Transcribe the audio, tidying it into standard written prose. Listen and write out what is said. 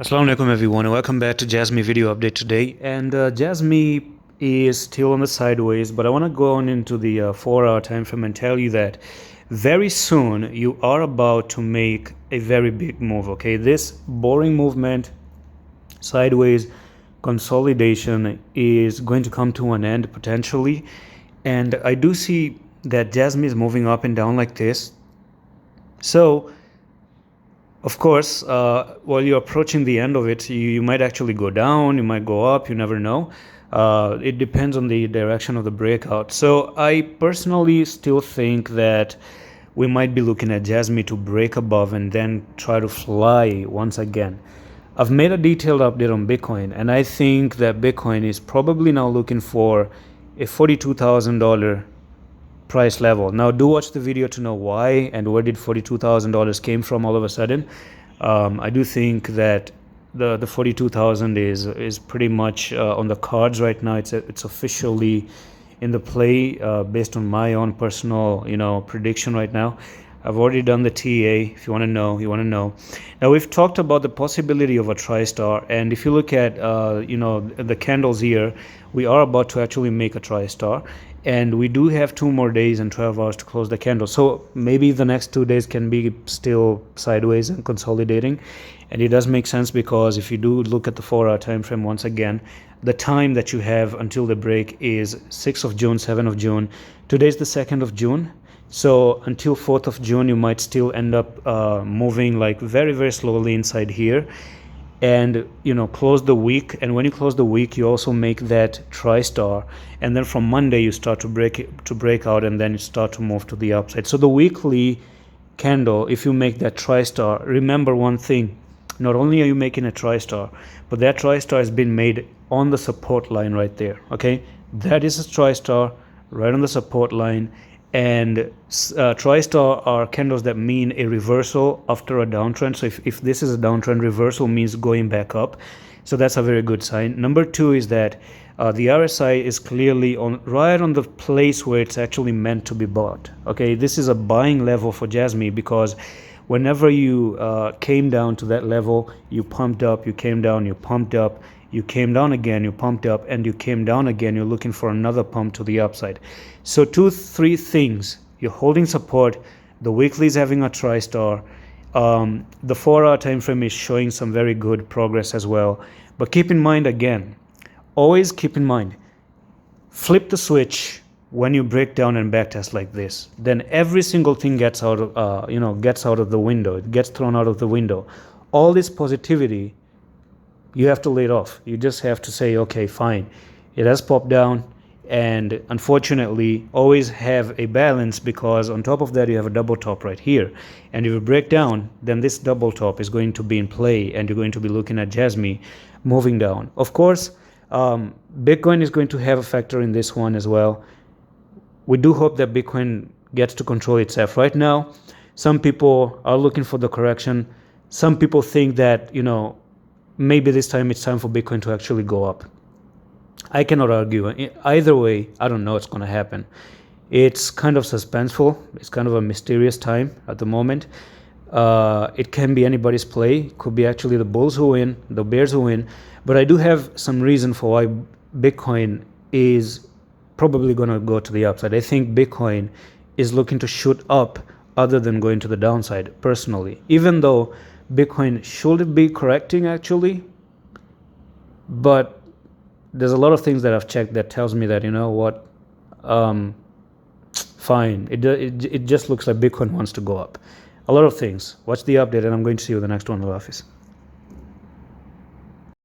Assalamu alaikum everyone and welcome back to Jasmy video update today. And Jasmy is still on the sideways, but I want to go on into the 4-hour time frame and tell you that very soon you are about to make a very big move. Okay, this boring movement, sideways consolidation, is going to come to an end potentially, and I do see that Jasmy is moving up and down like this. So of course, while you're approaching the end of it, you might actually go down, you might go up, you never know. It depends on the direction of the breakout. So I personally still think that we might be looking at Jasmy to break above and then try to fly once again. I've made a detailed update on Bitcoin, and I think that Bitcoin is probably now looking for a $42,000 price level. Now do watch the video to know why and where did $42,000 came from all of a sudden. I do think that the 42,000 is pretty much on the cards right now. It's officially in the play based on my own personal prediction right now. I've already done the TA. If you want to know, Now we've talked about the possibility of a tri-star, and if you look at the candles here, we are about to actually make a tri-star, and we do have 2 more days and 12 hours to close the candle. So maybe the next 2 days can be still sideways and consolidating. And it does make sense because if you do look at the 4-hour time frame once again, the time that you have until the break is 6th of June, 7th of June. Today's the 2nd of June. So until 4th of June, you might still end up moving like very, very slowly inside here, and close the week. And when you close the week, you also make that tri-star, and then from Monday you start to break out, and then you start to move to the upside. So the weekly candle, if you make that tri-star, remember one thing: not only are you making a tri-star, but that tri-star has been made on the support line right there. Okay, that is a tri-star right on the support line. And tri-star are candles that mean a reversal after a downtrend. So if this is a downtrend, reversal means going back up. So that's a very good sign. Number 2 is that the RSI is clearly right on the place where it's actually meant to be bought. Okay, this is a buying level for Jasmy, because whenever you came down to that level, you pumped up, you came down, you pumped up, you came down again, you pumped up, and you came down again. You're looking for another pump to the upside. So 2-3 things: you're holding support, the weekly is having a tri-star, the 4-hour time frame is showing some very good progress as well. But keep in mind, again, always keep in mind, flip the switch when you break down and backtest like this. Then every single thing gets out of the window. It gets thrown out of the window. All this positivity, you have to lay it off. You just have to say, okay, fine, it has popped down, and unfortunately always have a balance, because on top of that you have a double top right here, and if you break down, then this double top is going to be in play, and you're going to be looking at Jasmy moving down. Of course, Bitcoin is going to have a factor in this one as well. We do hope that Bitcoin gets to control itself. Right now, some people are looking for the correction. Some people think that maybe this time it's time for Bitcoin to actually go up. I cannot argue. Either way, I don't know what's going to happen. It's kind of suspenseful. It's kind of a mysterious time at the moment. It can be anybody's play. It could be actually the bulls who win, the bears who win. But I do have some reason for why Bitcoin is probably going to go to the upside. I think Bitcoin is looking to shoot up other than going to the downside, personally. Even though Bitcoin should be correcting actually, but there's a lot of things that I've checked that tells me that fine, it just looks like Bitcoin wants to go up. A lot of things. Watch the update, and I'm going to see you in the next one. Allah Hafiz.